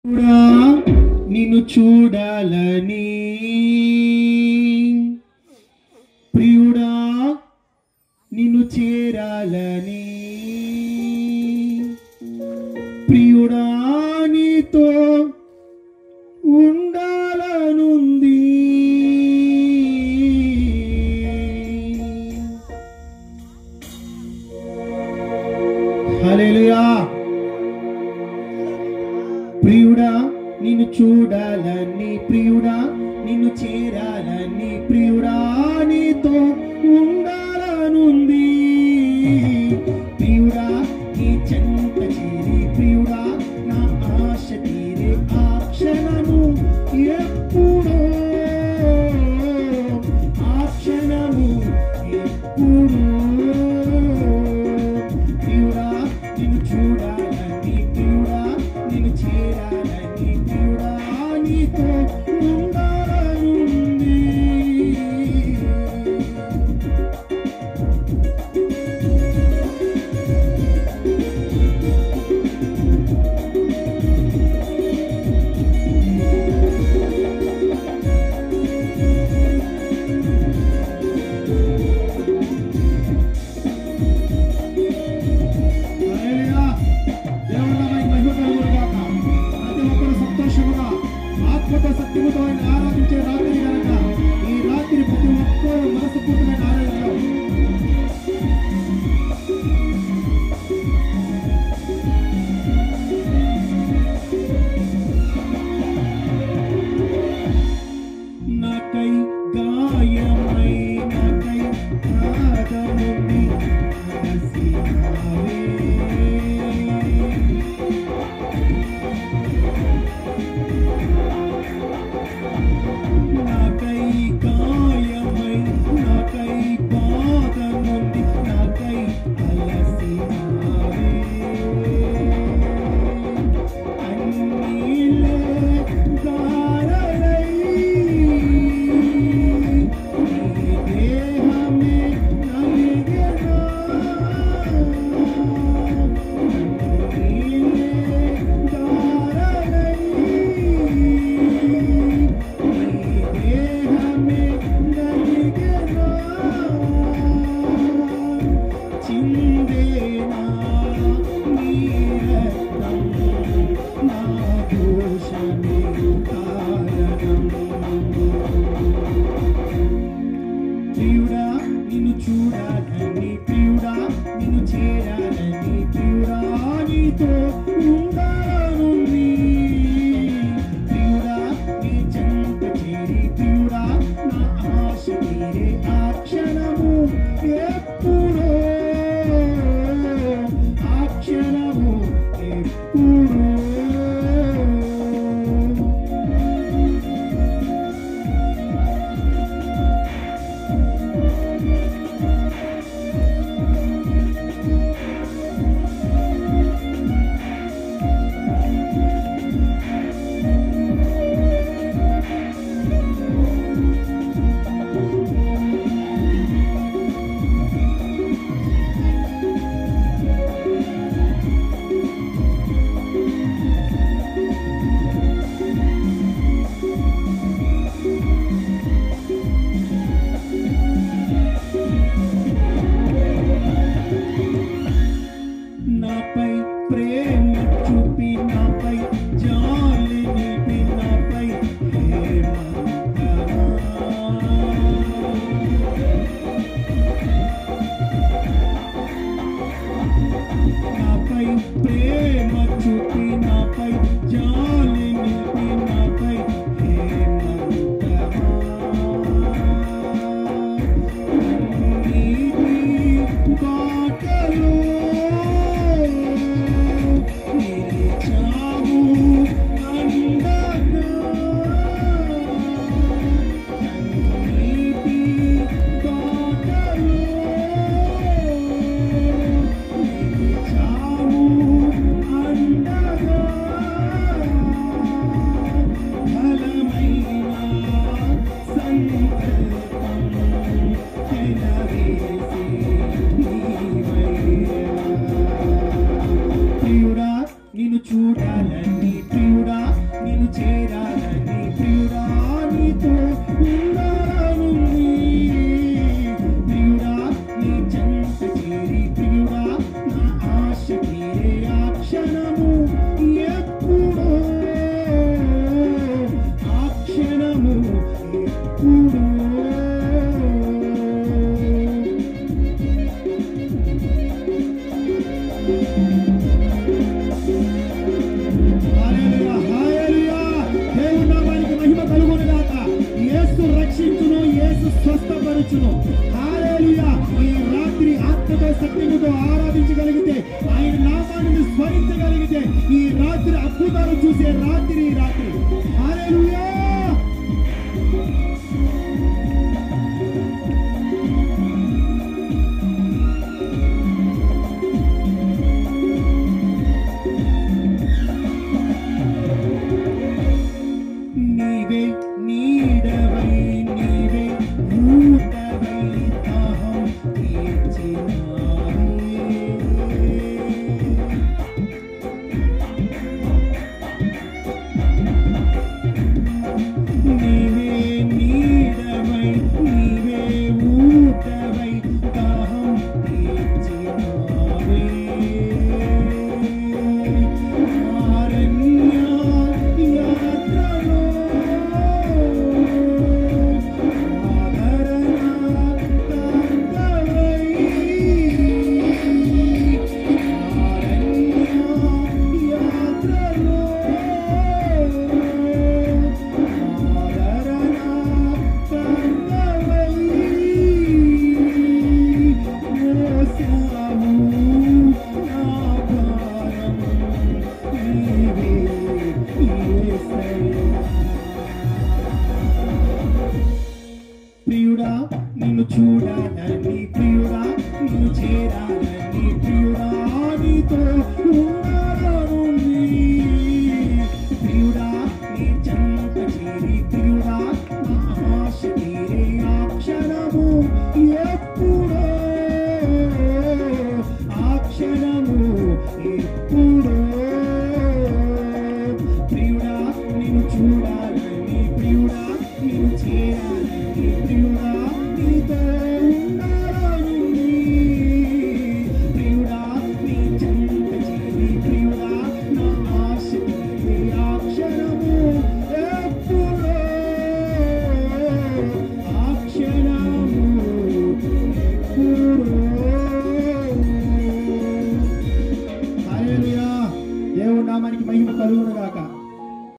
నిన్ను చూడాలని ప్రియుడా, నిన్ను చేరాలని ప్రియుడా, నీతో ఉండాలనుంది. హల్లెలూయా. ప్రియుడా, నిన్ను చూడాలని ప్రియుడా, నిన్ను చేరాలని ప్రియుడా, నీతో ఉండాలనుంది. ప్రియుడా, నీ చెంత చేరి ప్రియుడా, నా ఆశ తీరే ఆ క్షణము ఎప్పుడో, ఆ క్షణము ఎప్పుడో. ప్రియుడా, నిన్ను చూడాలని ప్రియుడా, నిన్ను చేరాలని ప్రియుడా, నీతో ఉండాలనుంది. ఆత్మతో సత్యముతో ఆయన ఆరాధించే రాత్రి కనుక ఈ రాత్రి ప్రతి ఒక్కరూ మనసు పూర్తిగా ఆరాధించాం. నాకై గాయమై నాకై ఆగముంది అలసినావే. నాకై గాయమై నాకై బాధ నుండి నాకై అలసినావే. అన్నీలే దారలై నీ దేహమే నలిగెనా. అన్నీలే దారలై దేహమే నలిగెనా. చిందేనా నీ రక్తం నా దోషమే కారణం. ప్రియుడా, నిన్ను చూడాలని ప్రియుడా, నిన్ను చేరాలని ప్రియుడా, నీతో ఉండాలనుంది. ప్రియుడా, నీ చెంత చేరి ప్రియుడా, నా ఆశ తీరే ఆ క్షణము ఎప్పుడో, ఆ క్షణము ఎప్పుడో. స్వస్థపరచును. హల్లెలూయా. ఈ రాత్రి ఆత్మతో సత్యముతో ఆరాధించగలిగితే, ఆయన నామాన్ని స్మరించగలిగితే ఈ రాత్రి అద్భుతాలు చూసే రాత్రి ఈ రాత్రి. హల్లెలూయా. నీవే నీడవై నీవే ఊటవై దాహం తీర్చినావే. నీవే నీడవై నీవే ఊటవై దాహం తీర్చినావే. అరణ్య యాత్రలో ప్రియుడా నిన్ను చూడాలని, ప్రియుడా నిన్ను చేరాలని, ప్రియుడా నీతో ఉండాలనుంది. ప్రియుడా నీ చెంత చేరి, ప్రియుడా నా ఆశ తీరే ఆ క్షణము ఎప్పుడో, ఆ క్షణము ఎప్పుడో. ప్రియుడా నిన్ను చూడాలి,